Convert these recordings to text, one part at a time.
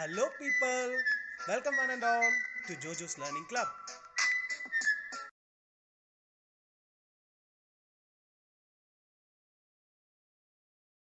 Hello people, welcome one and all to Jojo's Learning Club.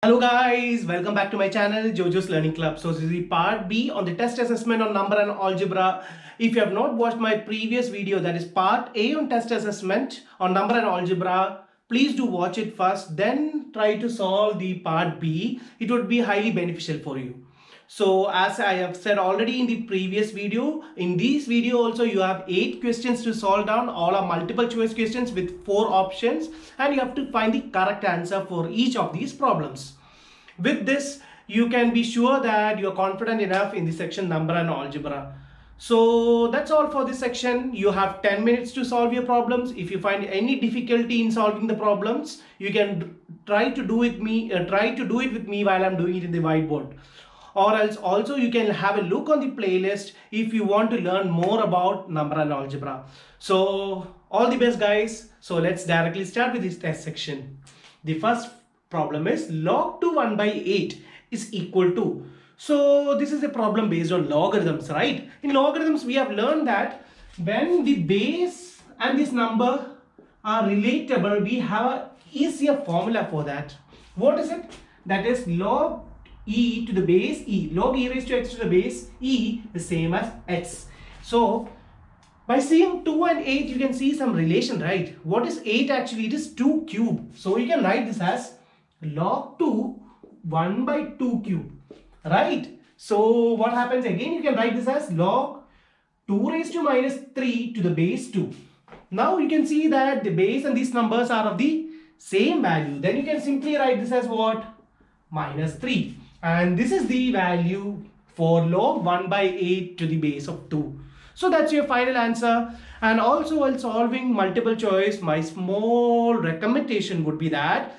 Hello guys, welcome back to my channel Jojo's Learning Club. So this is the part B on the test assessment on number and algebra. If you have not watched my previous video, that is part A on test assessment on number and algebra, please do watch it first, then try to solve the part B. It would be highly beneficial for you. So as I have said already in the previous video, in this video also you have 8 questions to solve down. All are multiple choice questions with 4 options and you have to find the correct answer for each of these problems. With this, you can be sure that you are confident enough in the section number and algebra. So that's all for this section. You have 10 minutes to solve your problems. If you find any difficulty in solving the problems, you can try to do it with me while I'm doing it in the whiteboard. Or else also you can have a look on the playlist if you want to learn more about number and algebra. So all the best guys. So let's directly start with this test section. The first problem is log to 1 by 8 is equal to. So this is a problem based on logarithms, right? In logarithms we have learned that when the base and this number are relatable, we have a easier formula for that. What is it? That is log e to the base e. Log e raised to x to the base e is same as x. So by seeing 2 and 8 you can see some relation, right? What is 8 actually? It is 2 cube. So you can write this as log 2 1 by 2 cube, right? So what happens again? You can write this as log 2 raised to minus 3 to the base 2. Now you can see that the base and these numbers are of the same value. Then you can simply write this as what? Minus 3. And this is the value for log 1 by 8 to the base of 2. So that's your final answer. And also while solving multiple choice, my small recommendation would be that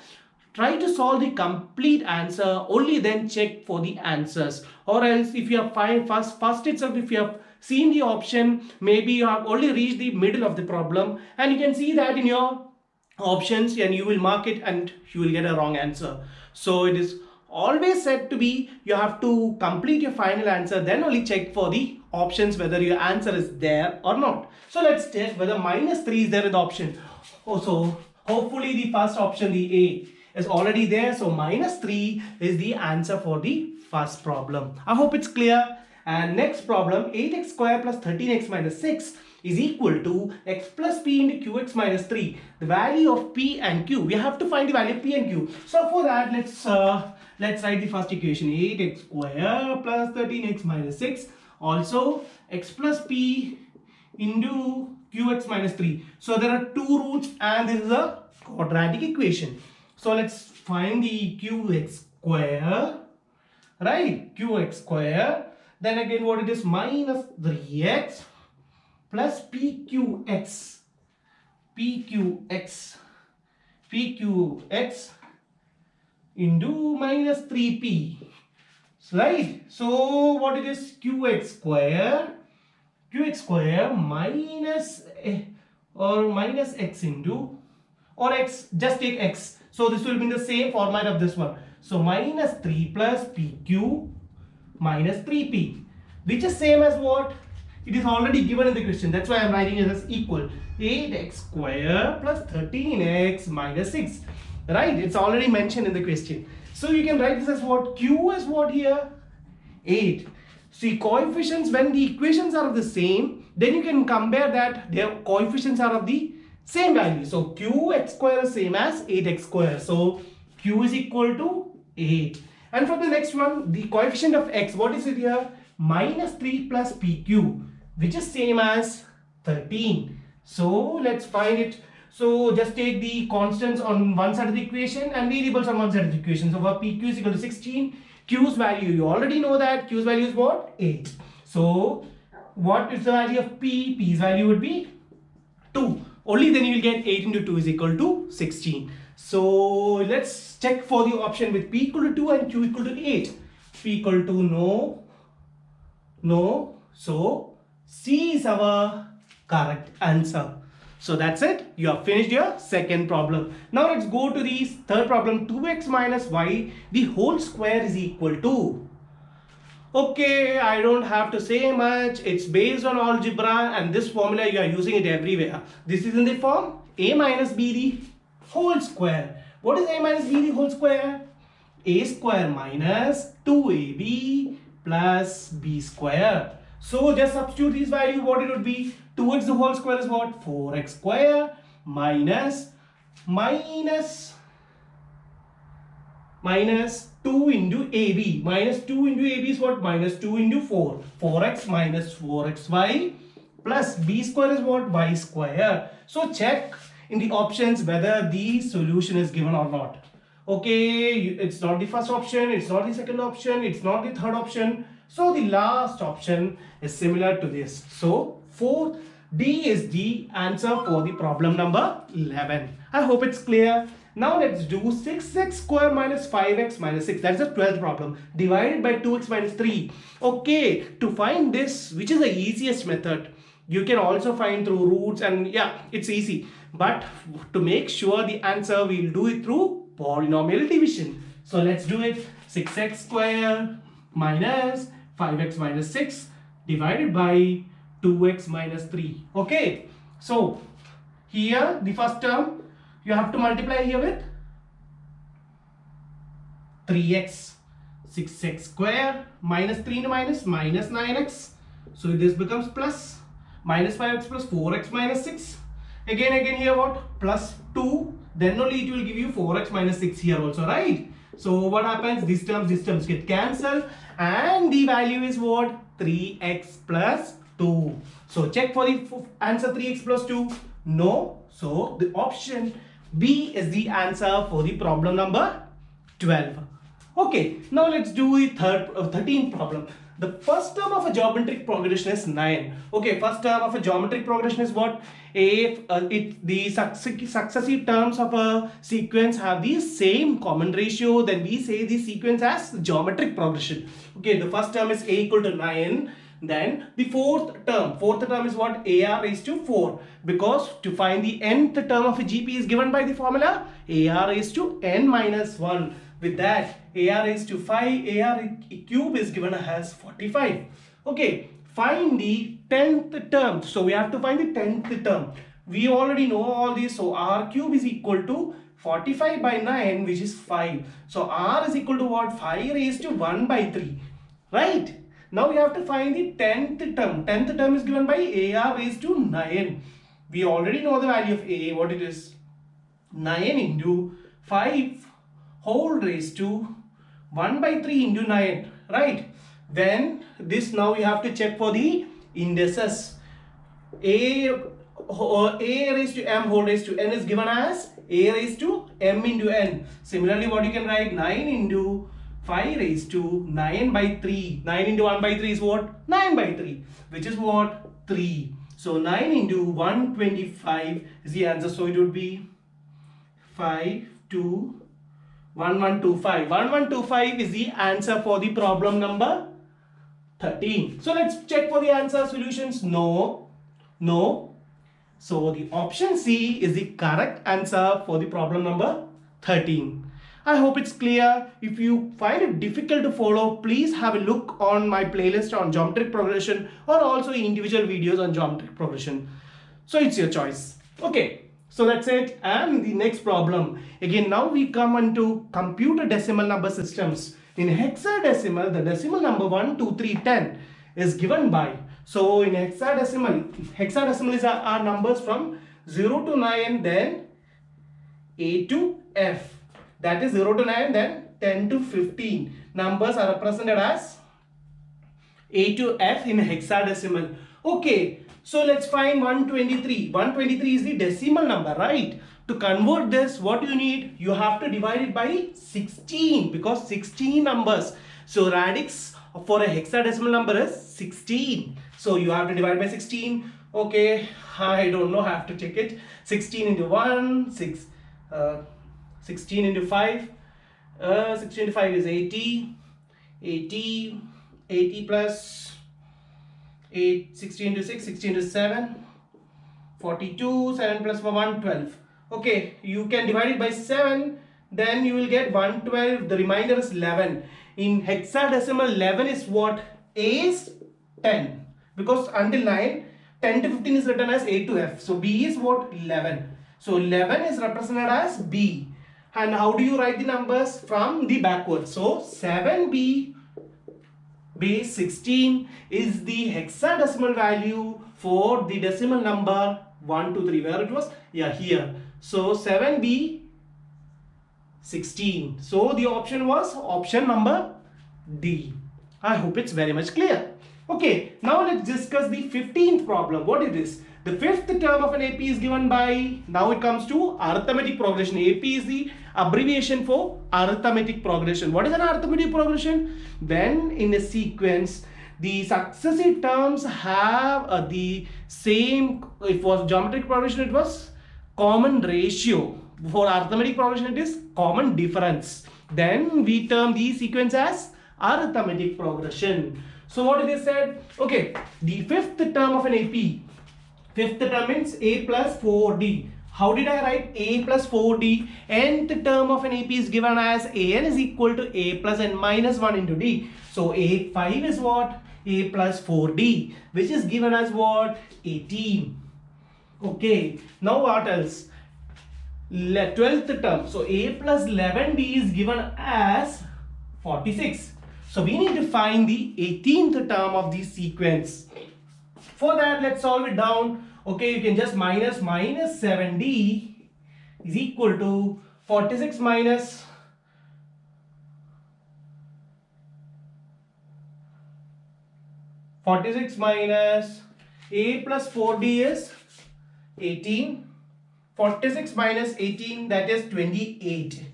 try to solve the complete answer, only then check for the answers. Or else if you have first itself, if you have seen the option, maybe you have only reached the middle of the problem and you can see that in your options and you will mark it and you will get a wrong answer. So it is always said to be you have to complete your final answer, then only check for the options whether your answer is there or not. So let's test whether minus 3 is there in the option. Also hopefully the first option, the A, is already there. So minus 3 is the answer for the first problem. I hope it's clear. And next problem, 8x square plus 13x minus 6 is equal to x plus p into qx minus 3. The value of p and q. We have to find the value of p and q. So for that, let's write the first equation. 8x square plus 13x minus 6. Also x plus p into qx minus 3. So there are two roots and this is a quadratic equation. So let's find the qx square, right? Qx square. Then again what it is? Minus 3x plus pqx into minus 3p, right? So what it is? qx square minus x into, or x, just take x. So this will be in the same format of this one. So minus 3 plus pq minus 3p, which is same as what? It is already given in the question. That's why I am writing it as equal. 8x square plus 13x minus 6. Right? It's already mentioned in the question. So you can write this as what? Q is what here? 8. See, coefficients, when the equations are of the same, then you can compare that their coefficients are of the same value. So qx square is same as 8x square. So q is equal to 8. And for the next one, the coefficient of x, what is it here? Minus 3 plus pq, which is same as 13. So let's find it. So just take the constants on one side of the equation and variables on one side of the equation. So for pq is equal to 16. Q's value, you already know that q's value is what? 8. So what is the value of p? P's value would be 2. Only then you will get 8 into 2 is equal to 16. So let's check for the option with p equal to 2 and q equal to 8. P equal to no. So C is our correct answer. So that's it. You have finished your second problem. Now let's go to the third problem. 2x minus y the whole square is equal to. Okay, I don't have to say much. It's based on algebra and this formula you are using it everywhere. This is in the form a minus b the whole square. What is a minus b the whole square? A square minus 2ab plus b square. So just substitute these values. What it would be? 2x the whole square is what? 4x square minus 2 into AB. Minus 2 into AB is what? Minus 2 into 4. 4x minus 4xy plus b square is what? Y square. So check in the options whether the solution is given or not. Okay, it's not the first option, it's not the second option, it's not the third option. So the last option is similar to this. So 4 D is the answer for the problem number 11. I hope it's clear. Now let's do 6x square minus 5x minus 6. That's the 12th problem. Divided by 2x minus 3. Okay, to find this, which is the easiest method, you can also find through roots and yeah, it's easy. But to make sure the answer, we'll do it through polynomial division. So let's do it. 6x square minus 5x minus 6 divided by 2x minus 3. Okay, so here the first term you have to multiply here with 3x. 6x square minus 3 into minus 9x. So this becomes plus minus 5x plus 4x minus 6. Again here what? Plus 2. Then only it will give you 4x minus 6 here also, right? So what happens? These terms get cancelled and the value is what? 3x plus 2. So check for the answer 3x plus 2. No. So the option B is the answer for the problem number 12. Okay, now let's do the 13th problem. The first term of a geometric progression is 9. Okay, first term of a geometric progression is what? If the successive terms of a sequence have the same common ratio, then we say the sequence as geometric progression. Okay, the first term is a equal to 9. Then the fourth term is what? AR raised to 4. Because to find the nth term of a GP is given by the formula AR raised to n minus 1. With that, AR raised to 5, AR cube is given as 45. Okay, find the 10th term. So we have to find the 10th term. We already know all this. So R cube is equal to 45 by 9, which is 5. So R is equal to what? 5 raised to 1 by 3. Right? Now we have to find the 10th term. 10th term is given by AR raised to 9. We already know the value of A, what it is. 9 into 5 whole raised to 1 by 3 into 9, right? Then this now you have to check for the indices. A raised to m whole raised to n is given as A raised to m into n. Similarly, what you can write? 9 into 5 raised to 9 by 3. 9 into 1 by 3 is what? 9 by 3, which is what? 3. So 9 into 125 is the answer. So it would be 5 to 1125. 1125 is the answer for the problem number 13. So let's check for the answer solutions. No. So the option C is the correct answer for the problem number 13. I hope it's clear. If you find it difficult to follow, please have a look on my playlist on geometric progression or also individual videos on geometric progression. So it's your choice. Okay. So that's it. And the next problem. Again, now we come into computer decimal number systems. In hexadecimal, the decimal number 1, 2, 3, 10 is given by. So in hexadecimal is our numbers from 0 to 9, then A to F. That is 0 to 9, then 10 to 15. Numbers are represented as A to F in hexadecimal. Okay. So let's find 123. 123 is the decimal number, right? To convert this, what you need? You have to divide it by 16 because 16 numbers. So radix for a hexadecimal number is 16. So you have to divide by 16. Okay, I don't know, I have to check it. 16 into 1, 16 into 5. 16 into 5 is 80. 80 plus 8, 16 into 6, 16 into 7, 42, 7 plus 1, 12. Okay, you can divide it by 7, then you will get 112, the remainder is 11. In hexadecimal, 11 is what? A is 10. Because until 9, 10 to 15 is written as A to F. So B is what? 11. So 11 is represented as B. And how do you write the numbers? From the backwards. So 7B base 16 is the hexadecimal value for the decimal number 1, 2, 3. Where it was? Yeah, here. So 7B 16. So the option was option number D. I hope it's very much clear. Okay, now let's discuss the 15th problem. What is this? The fifth term of an AP is given by, now it comes to arithmetic progression. AP is the abbreviation for arithmetic progression. What is an arithmetic progression? When in a sequence, the successive terms have the same, if it was geometric progression, it was common ratio. For arithmetic progression, it is common difference. Then we term the sequence as arithmetic progression. So what it is said? Okay, the fifth term of an AP. Fifth term means A plus 4D. How did I write A plus 4D? Nth term of an AP is given as AN is equal to A plus N minus 1 into D. So A5 is what? A plus 4D, which is given as what? 18. Okay, now what else? 12th term. So A plus 11D is given as 46. So we need to find the 18th term of the sequence. For that, let's solve it down. Okay, you can just minus 7D is equal to 46 minus 46 minus A plus 4D is 18. 46 minus 18, that is 28.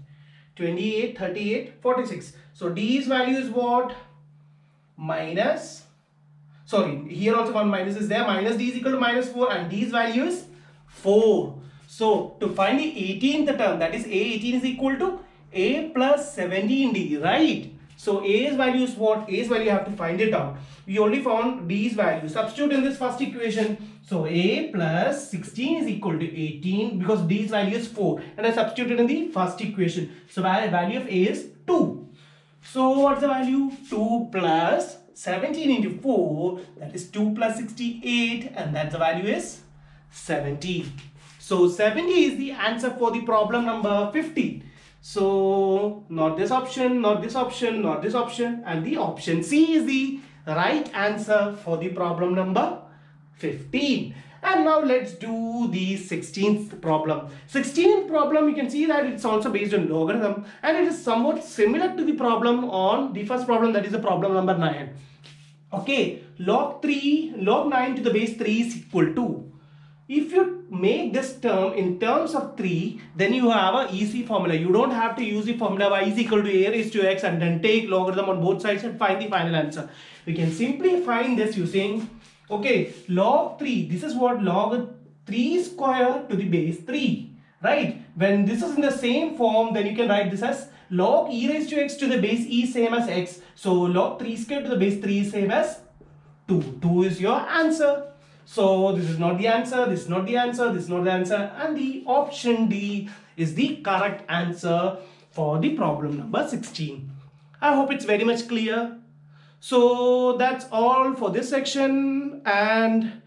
28, 38, 46. So D's value is what? Minus, sorry, here also one minus is there. Minus D is equal to minus 4 and D's value is 4. So to find the 18th term, that is A18 is equal to A plus 17D, right? So A's value is what? A's value you have to find it out. We only found D's value. Substitute in this first equation. So A plus 16 is equal to 18 because D's value is 4. And I substituted in the first equation. So value of A is 2. So what's the value? 2 plus 17 into 4. That is 2 plus 68. And that the value is 70. So 70 is the answer for the problem number 15. So not this option, not this option, not this option, and the option C is the right answer for the problem number 15. And now let's do the 16th problem. 16th problem, you can see that it's also based on logarithm and it is somewhat similar to the problem on the first problem, that is the problem number 9. Okay, log 9 to the base 3 is equal to. If you make this term in terms of 3, then you have an easy formula. You don't have to use the formula y is equal to a raised to x and then take logarithm on both sides and find the final answer. We can simply find this using, okay, log 3. This is what? Log 3 square to the base 3, right? When this is in the same form, then you can write this as log e raised to x to the base e same as x. So log 3 square to the base 3 is same as 2. 2 is your answer. So this is not the answer, this is not the answer, this is not the answer, and the option D is the correct answer for the problem number 16. I hope it's very much clear. So that's all for this section, and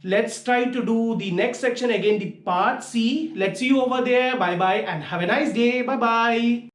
let's try to do the next section again, the part C. Let's see you over there. Bye bye and have a nice day. Bye bye.